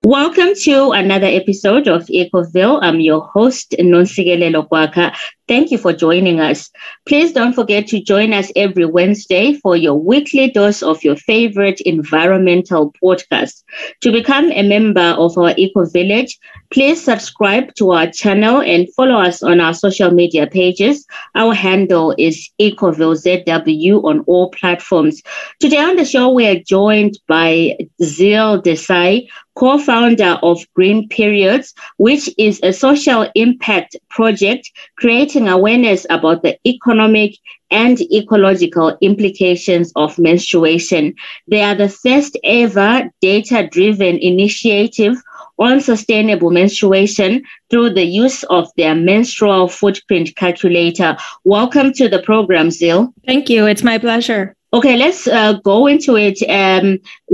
Welcome to another episode of Ecoville. I'm your host, Nonsigelelo Kwaka. Thank you for joining us. Please don't forget to join us every Wednesday for your weekly dose of your favorite environmental podcast. To become a member of our Eco Village, please subscribe to our channel and follow us on our social media pages. Our handle is Ecoville ZW on all platforms. Today on the show, we are joined by Zeal Desai, co-founder of Green Periods, which is a social impact project creating awareness about the economic and ecological implications of menstruation. They are the first ever data-driven initiative on sustainable menstruation through the use of their menstrual footprint calculator. Welcome to the program, Zeal. Thank you. It's my pleasure. Okay, let's go into it.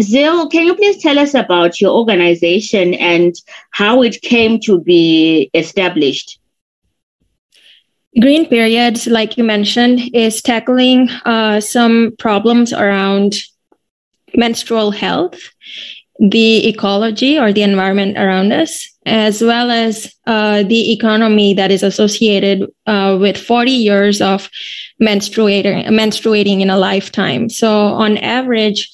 Zeal, can you please tell us about your organization and how it came to be established? Green Periods, like you mentioned, is tackling some problems around menstrual health, the ecology or the environment around us, as well as the economy that is associated with 40 years of menstruating in a lifetime. So on average,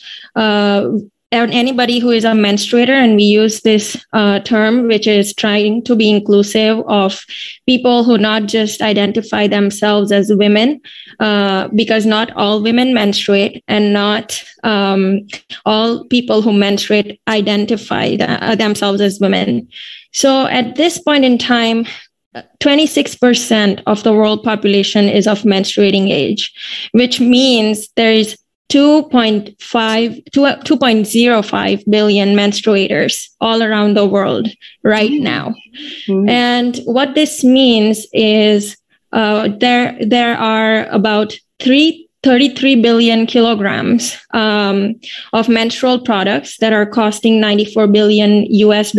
anybody who is a menstruator, and we use this term, which is trying to be inclusive of people who not just identify themselves as women, because not all women menstruate, and not all people who menstruate identify themselves as women. So at this point in time, 26% of the world population is of menstruating age, which means there is 2.05 billion menstruators all around the world right now. Mm-hmm. And what this means is there are about 33 billion kilograms of menstrual products that are costing $94 billion US.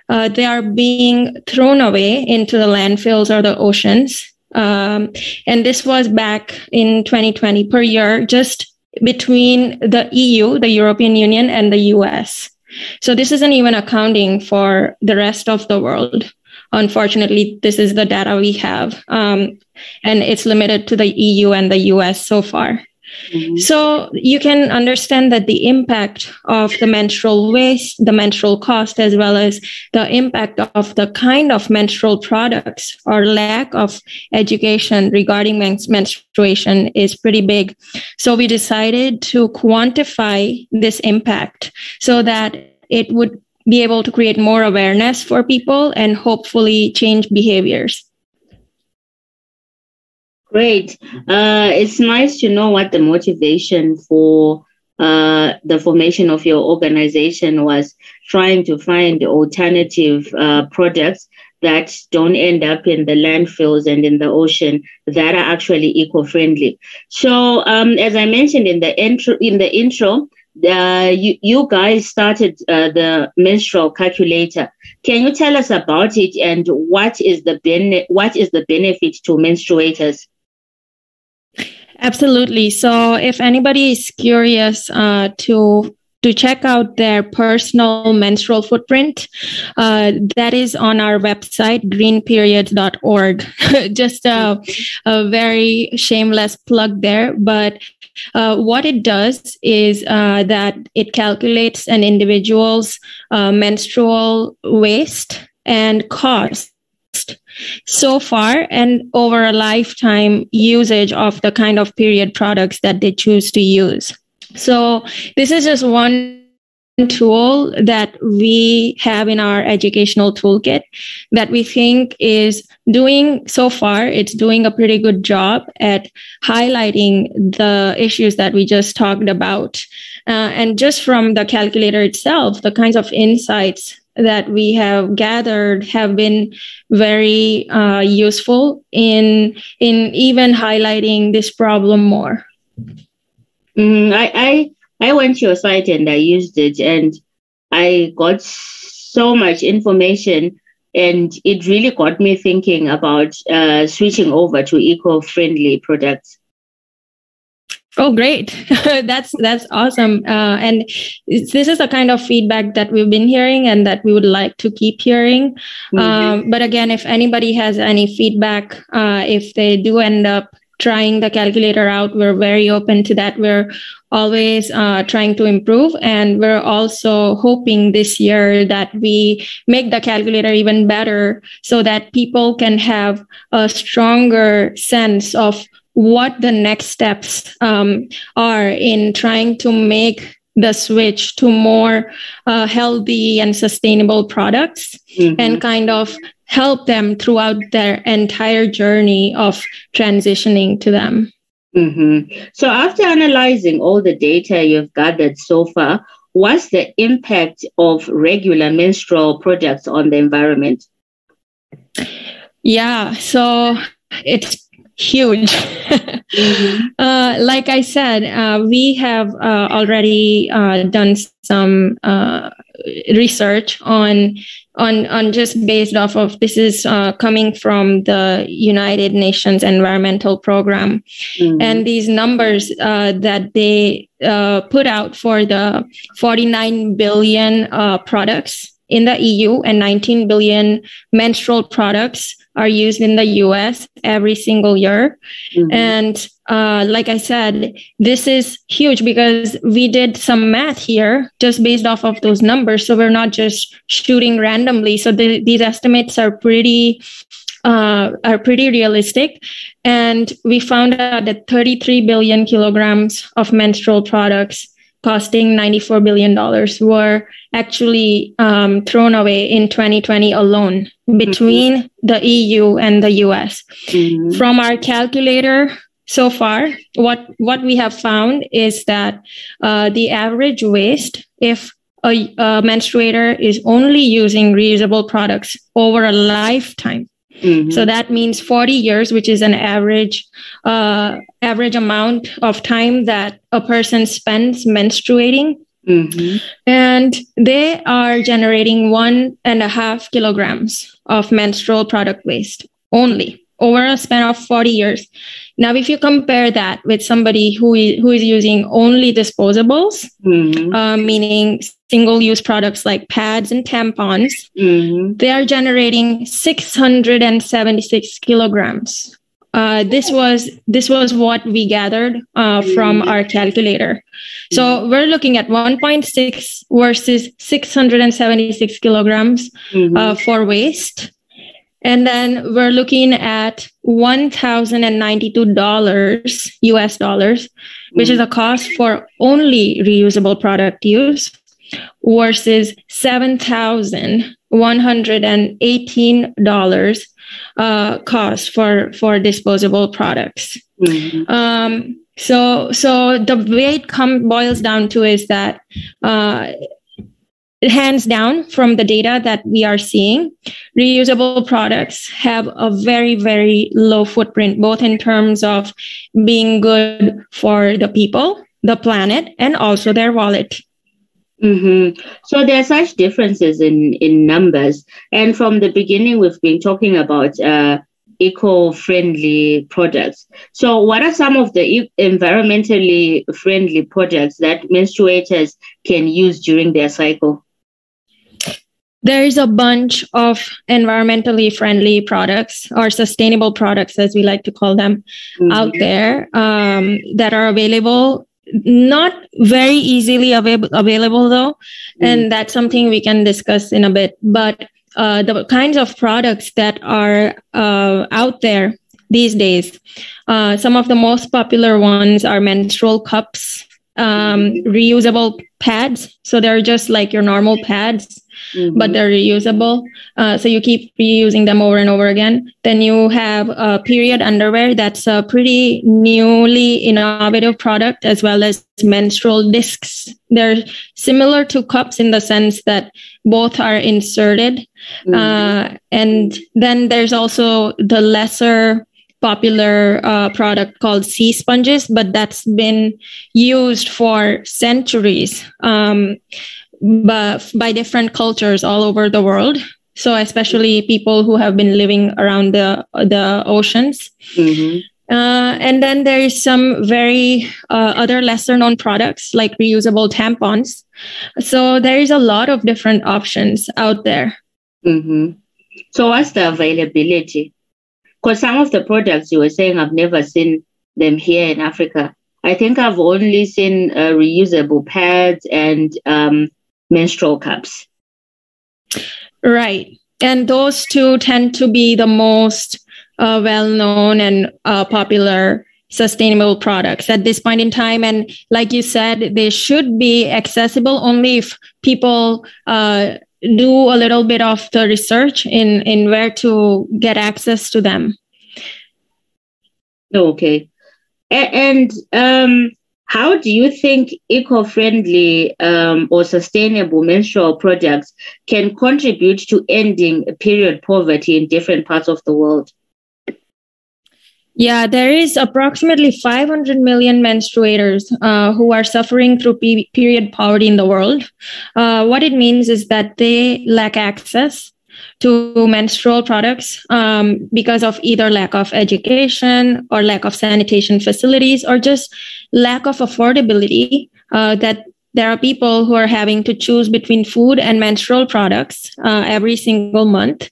They are being thrown away into the landfills or the oceans. And this was back in 2020 per year, just between the EU, the European Union, and the US. So this isn't even accounting for the rest of the world. Unfortunately, this is the data we have, and it's limited to the EU and the US so far. Mm-hmm. So you can understand that the impact of the menstrual waste, the menstrual cost, as well as the impact of the kind of menstrual products or lack of education regarding menstruation is pretty big. So we decided to quantify this impact so that it would be able to create more awareness for people and hopefully change behaviors. Great. It's nice to know what the motivation for the formation of your organization was, trying to find alternative products that don't end up in the landfills and in the ocean, that are actually eco-friendly. So as I mentioned in the intro, you guys started the Menstrual Calculator. Can you tell us about it and what is the benefit to menstruators? Absolutely. So if anybody is curious to check out their personal menstrual footprint, that is on our website, greenperiods.org. Just a very shameless plug there. But what it does is that it calculates an individual's menstrual waste and cost so far and over a lifetime usage of the kind of period products that they choose to use. So this is just one tool that we have in our educational toolkit that we think is doing so far. It's doing a pretty good job at highlighting the issues that we just talked about. And just from the calculator itself, the kinds of insights that we have gathered have been very useful in even highlighting this problem more. I went to your site and I used it, and I got so much information, and it really got me thinking about switching over to eco-friendly products. Oh, great. That's awesome. And this is the kind of feedback that we've been hearing and that we would like to keep hearing. But again, if anybody has any feedback, if they do end up trying the calculator out, we're very open to that. We're always trying to improve. And we're also hoping this year that we make the calculator even better so that people can have a stronger sense of what the next steps are in trying to make the switch to more healthy and sustainable products and kind of help them throughout their entire journey of transitioning to them. So after analyzing all the data you've gathered so far, what's the impact of regular menstrual products on the environment? Yeah, so it's huge. Like I said, we have already done some research on just based off of this is coming from the United Nations Environmental Program, and these numbers that they put out for the 49 billion products in the EU and 19 billion menstrual products are used in the US every single year. And like I said, this is huge because we did some math here just based off of those numbers. So we're not just shooting randomly. So these estimates are pretty realistic. And we found out that 33 billion kilograms of menstrual products costing $94 billion were actually thrown away in 2020 alone between the EU and the US. From our calculator so far, what we have found is that the average waste, if a menstruator is only using reusable products over a lifetime, so that means 40 years, which is an average amount of time that a person spends menstruating. And they are generating 1.5 kilograms of menstrual product waste only over a span of 40 years. Now, if you compare that with somebody who is using only disposables, meaning single-use products like pads and tampons, they are generating 676 kilograms. This was what we gathered from our calculator. So we're looking at 1.6 versus 676 kilograms for waste. And then we're looking at $1,092 US dollars, which is a cost for only reusable product use, versus $7,118 cost for disposable products. So the way it boils down to is that hands down from the data that we are seeing, reusable products have a very, very low footprint, both in terms of being good for the people, the planet, and also their wallet. So there are such differences in numbers. And from the beginning, we've been talking about eco-friendly products. So what are some of the environmentally friendly products that menstruators can use during their cycle? There is a bunch of environmentally friendly products, or sustainable products, as we like to call them, out there that are available. Not very easily available though, and that's something we can discuss in a bit. But the kinds of products that are out there these days, some of the most popular ones are menstrual cups, reusable pads. So they're just like your normal pads, but they're reusable. So you keep reusing them over and over again. Then you have period underwear. That's a pretty newly innovative product, as well as menstrual discs. They're similar to cups in the sense that both are inserted. And then there's also the lesser popular product called sea sponges, but that's been used for centuries by different cultures all over the world. So especially people who have been living around the oceans. And then there is some very other lesser known products like reusable tampons. So there is a lot of different options out there. Mm-hmm. So what's the availability? Because some of the products you were saying, I've never seen them here in Africa. I think I've only seen reusable pads and menstrual cups. Right. And those two tend to be the most well-known and popular sustainable products at this point in time. And like you said, they should be accessible only if people do a little bit of the research in where to get access to them. Okay. And how do you think eco-friendly or sustainable menstrual products can contribute to ending period poverty in different parts of the world? Yeah, there is approximately 500 million menstruators who are suffering through period poverty in the world. What it means is that they lack access to menstrual products because of either lack of education or lack of sanitation facilities or just lack of affordability, that there are people who are having to choose between food and menstrual products every single month.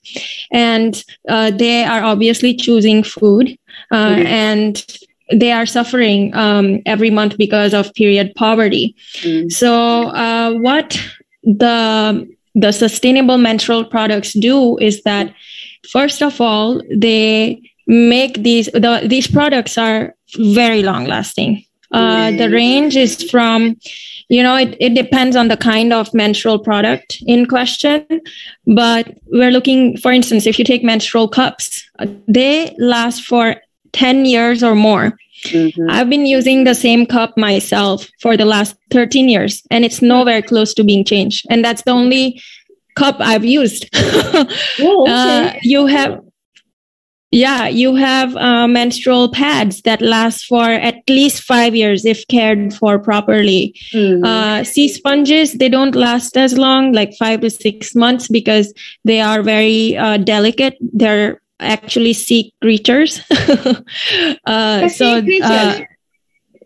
And they are obviously choosing food and they are suffering every month because of period poverty. So what the sustainable menstrual products do is that, first of all, they make these products are very long lasting. The range is from, it depends on the kind of menstrual product in question, but we're looking, for instance, if you take menstrual cups, they last for 10 years or more. I've been using the same cup myself for the last 13 years, and it's nowhere close to being changed. And that's the only cup I've used. You have menstrual pads that last for at least 5 years if cared for properly. Sea sponges, they don't last as long, like 5 to 6 months, because they are very delicate. They're actually sea creatures.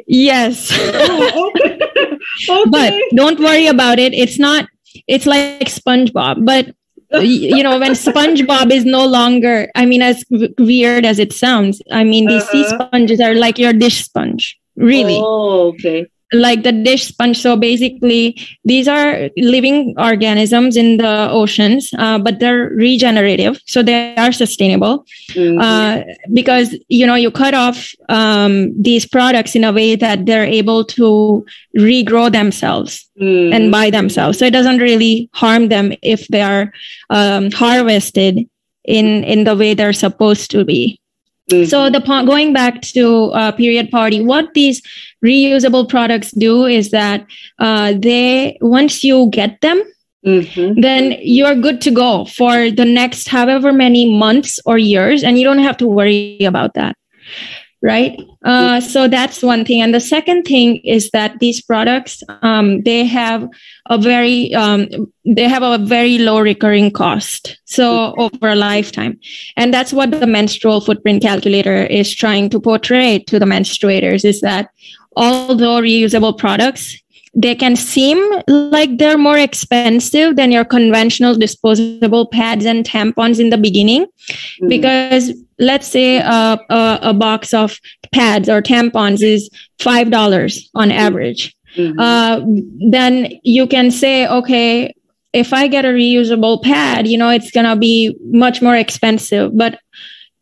Yes. But don't worry about it. It's like SpongeBob, but when SpongeBob is no longer, as weird as it sounds, these sea sponges are like your dish sponge, really. Oh, okay. Like the dish sponge. So basically, these are living organisms in the oceans, but they're regenerative. So they are sustainable because, you cut off these products in a way that they're able to regrow themselves and by themselves. So it doesn't really harm them if they are harvested in the way they're supposed to be. So going back to period poverty, what these reusable products do is that once you get them, then you're good to go for the next however many months or years, and you don't have to worry about that. Right. So that's one thing. And the second thing is that these products, they have a very low recurring cost. So over a lifetime. And that's what the menstrual footprint calculator is trying to portray to the menstruators, is that although reusable products, they can seem like they're more expensive than your conventional disposable pads and tampons in the beginning, because let's say a box of pads or tampons is $5 on average. Then you can say, okay, if I get a reusable pad, it's going to be much more expensive. But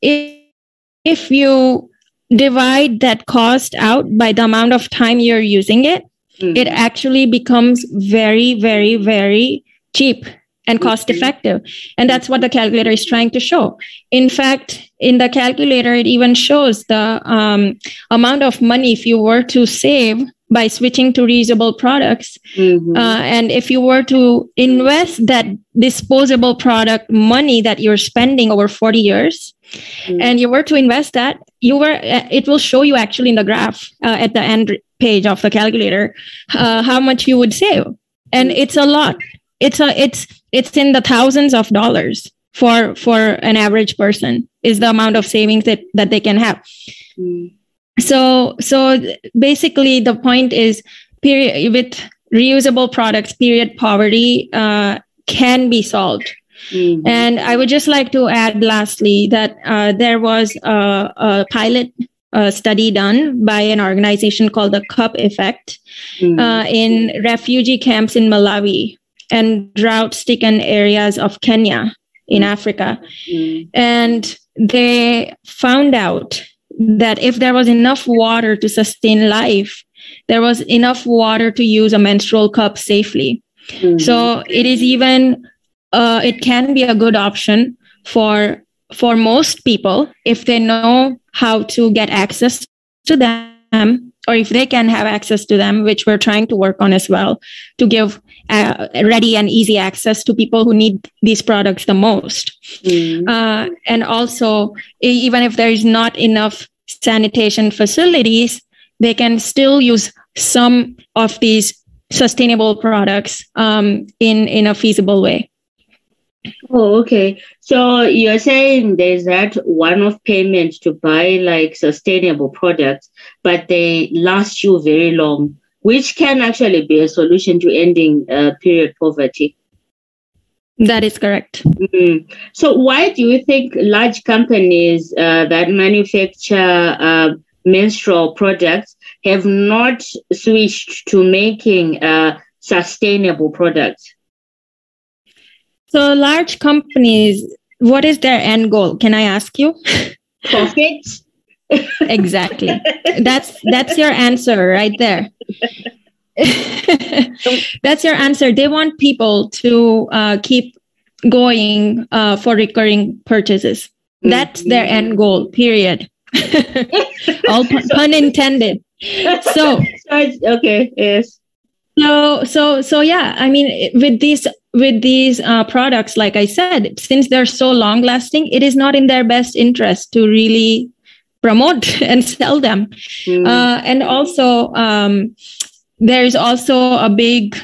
if you divide that cost out by the amount of time you're using it, it actually becomes very, very, very cheap and cost effective. And that's what the calculator is trying to show. In fact, in the calculator, it even shows the amount of money if you were to save by switching to reusable products. And if you were to invest that disposable product money that you're spending over 40 years, and you were to invest that, it will show you actually in the graph at the end page of the calculator how much you would save. And it's a lot. It's in the thousands of dollars for an average person is the amount of savings that they can have. So basically the point is, with reusable products, period poverty can be solved. And I would just like to add lastly that there was a pilot study done by an organization called the Cup Effect in refugee camps in Malawi and drought-stricken areas of Kenya in Africa. And they found out that if there was enough water to sustain life, there was enough water to use a menstrual cup safely. So it is even, it can be a good option for most people if they know how to get access to them, or if they can have access to them, which we're trying to work on as well, to give ready and easy access to people who need these products the most. And also, even if there is not enough sanitation facilities, they can still use some of these sustainable products in a feasible way. Oh, okay. So you're saying there's that one-off payment to buy like sustainable products, but they last you very long, which can actually be a solution to ending period poverty. That is correct. So why do you think large companies that manufacture menstrual products have not switched to making sustainable products? So large companies, what is their end goal? Can I ask you? Profit. Exactly. That's your answer right there. That's your answer. They want people to keep going for recurring purchases. That's their end goal, period. All pun intended. So okay, yes. So yeah, I mean, with these products, like I said, since they're so long lasting, it is not in their best interest to really promote and sell them. And also, there's also a big,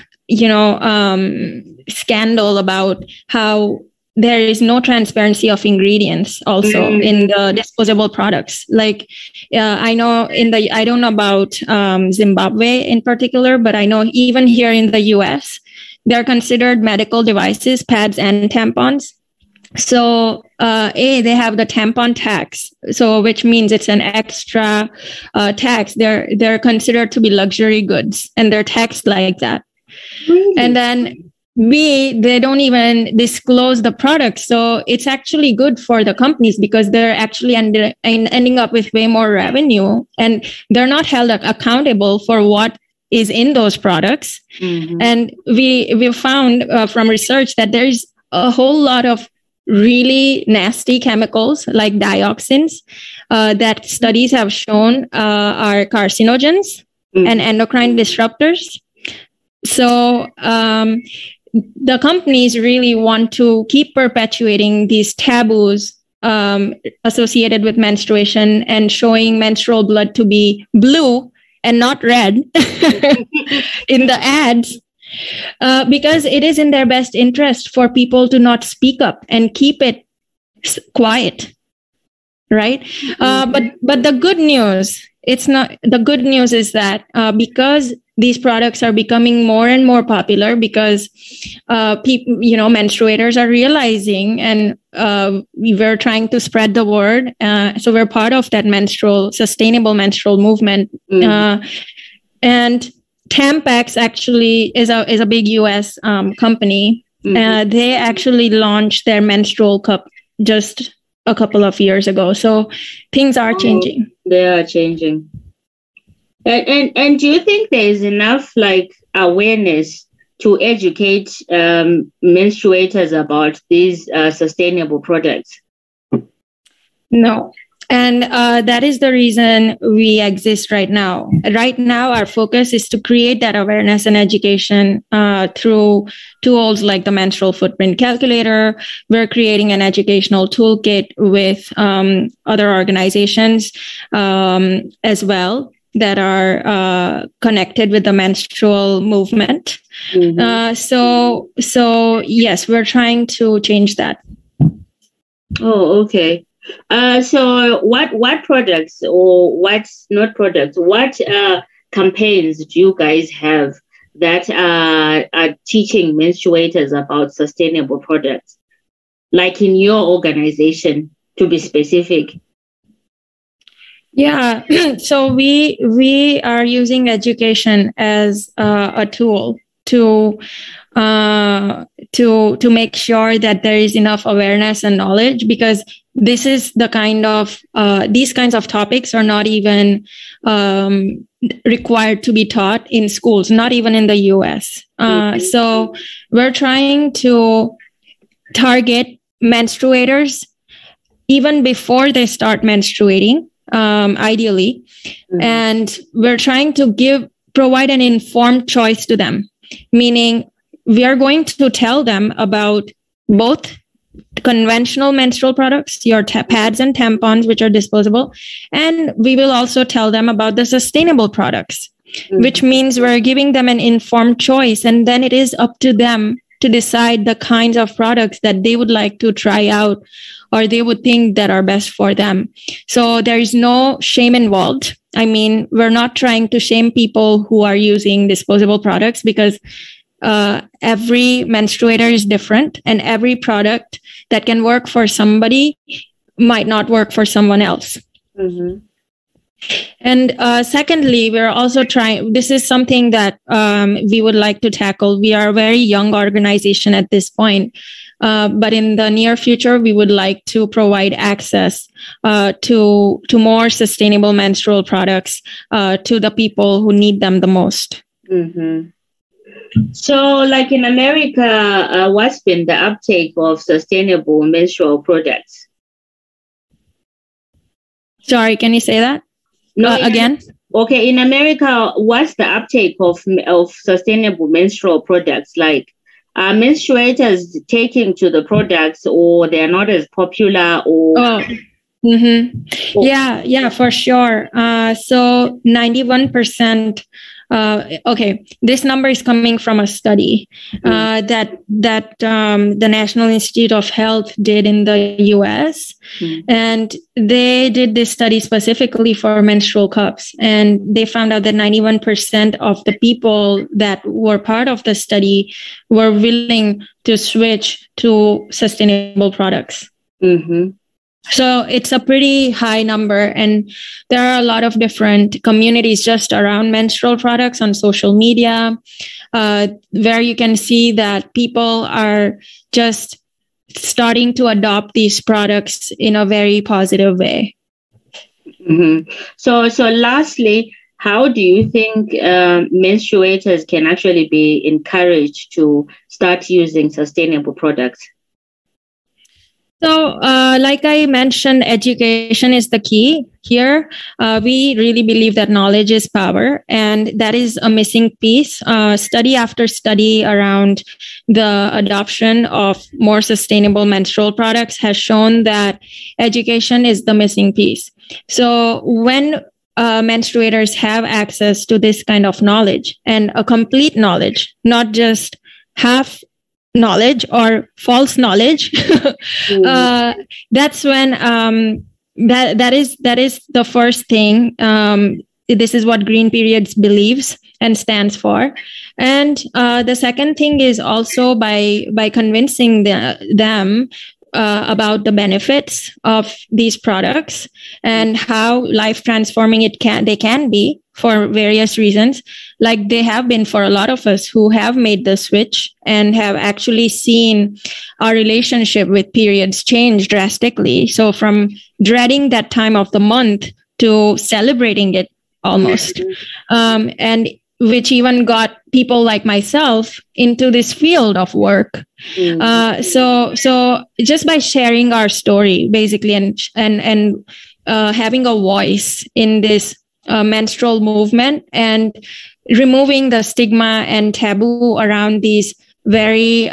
scandal about how there is no transparency of ingredients also in the disposable products. Like, I don't know about Zimbabwe in particular, but I know even here in the US, they're considered medical devices, pads and tampons. So, they have the tampon tax. So, which means it's an extra tax. They're considered to be luxury goods, and they're taxed like that. And then B, they don't even disclose the product. So it's actually good for the companies because they're actually ending up with way more revenue, and they're not held accountable for what is in those products. And we found from research that there's a whole lot of really nasty chemicals like dioxins that studies have shown are carcinogens and endocrine disruptors. So the companies really want to keep perpetuating these taboos associated with menstruation and showing menstrual blood to be blue and not red in the ads, because it is in their best interest for people to not speak up and keep it quiet, right? But the good news, the good news is that because these products are becoming more and more popular, because people, menstruators are realizing, and we're trying to spread the word. So we're part of that sustainable menstrual movement. And Tampax actually is a big US company. They actually launched their menstrual cup just a couple of years ago. So things are changing. They are changing. And do you think there is enough awareness to educate menstruators about these sustainable products? No. And that is the reason we exist right now. Right now, our focus is to create that awareness and education through tools like the Menstrual Footprint Calculator. We're creating an educational toolkit with other organizations as well that are connected with the menstrual movement. So yes, we're trying to change that. Oh, okay. So what products or what's not products? What campaigns do you guys have that are teaching menstruators about sustainable products? Like in your organization, to be specific. Yeah, so we are using education as a tool to make sure that there is enough awareness and knowledge, because this is the kind of these kinds of topics are not even required to be taught in schools, not even in the US. So we're trying to target menstruators even before they start menstruating, ideally. And we're trying to provide an informed choice to them, meaning we are going to tell them about both conventional menstrual products, your pads and tampons, which are disposable, and we will also tell them about the sustainable products, which means we're giving them an informed choice, and then it is up to them to decide the kinds of products that they would like to try out or they would think that are best for them. So there is no shame involved. I mean, we're not trying to shame people who are using disposable products, because every menstruator is different, and every product that can work for somebody might not work for someone else. And secondly, we're also trying, this is something that we would like to tackle. We are a very young organization at this point, but in the near future, we would like to provide access to more sustainable menstrual products to the people who need them the most. So, like in America, what's been the uptake of sustainable menstrual products? Sorry, can you say that? No, again? Okay, in America, what's the uptake of sustainable menstrual products? Like, are menstruators taking to the products, or they're not as popular, or? Yeah, for sure. So 91%. Okay, this number is coming from a study that the National Institute of Health did in the US, and they did this study specifically for menstrual cups, and they found out that 91% of the people that were part of the study were willing to switch to sustainable products. So it's a pretty high number, and there are a lot of different communities just around menstrual products on social media, where you can see that people are just starting to adopt these products in a very positive way. So lastly, how do you think menstruators can actually be encouraged to start using sustainable products? So, like I mentioned, education is the key here. We really believe that knowledge is power, and that is a missing piece. Study after study around the adoption of more sustainable menstrual products has shown that education is the missing piece. So when menstruators have access to this kind of knowledge, and a complete knowledge, not just half knowledge or false knowledge, that's when that is the first thing. This is what Green Periods believes and stands for. And the second thing is also by convincing them about the benefits of these products and how life transforming they can be for various reasons, like they have been for a lot of us who have made the switch and have actually seen our relationship with periods change drastically. So from dreading that time of the month to celebrating it almost, and which even got people like myself into this field of work. So just by sharing our story, basically, and having a voice in this menstrual movement and removing the stigma and taboo around these very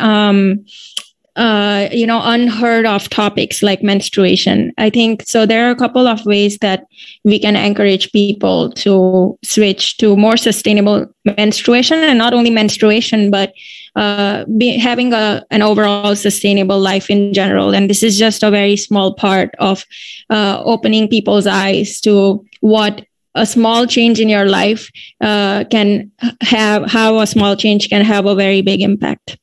unheard of topics like menstruation. I think so. There are a couple of ways that we can encourage people to switch to more sustainable menstruation, and not only menstruation, but having an overall sustainable life in general. And this is just a very small part of opening people's eyes to what a small change in your life can have, how a small change can have a very big impact.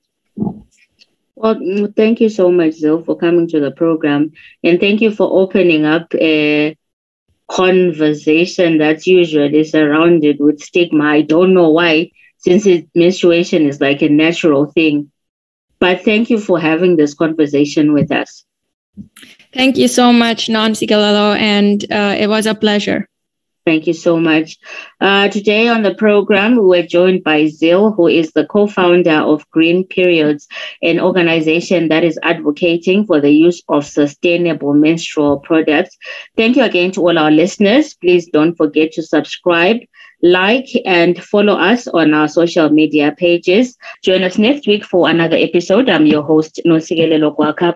Well, thank you so much, Zeal, for coming to the program. And thank you for opening up a conversation that's usually surrounded with stigma. I don't know why, since menstruation is like a natural thing. But thank you for having this conversation with us. Thank you so much, Nonsigalelo, and it was a pleasure. Thank you so much. Today on the program, we're joined by Zeal, who is the co-founder of Green Periods, an organization that is advocating for the use of sustainable menstrual products. Thank you again to all our listeners. Please don't forget to subscribe, like, and follow us on our social media pages. Join us next week for another episode. I'm your host, Nonsigalelo Kwaka.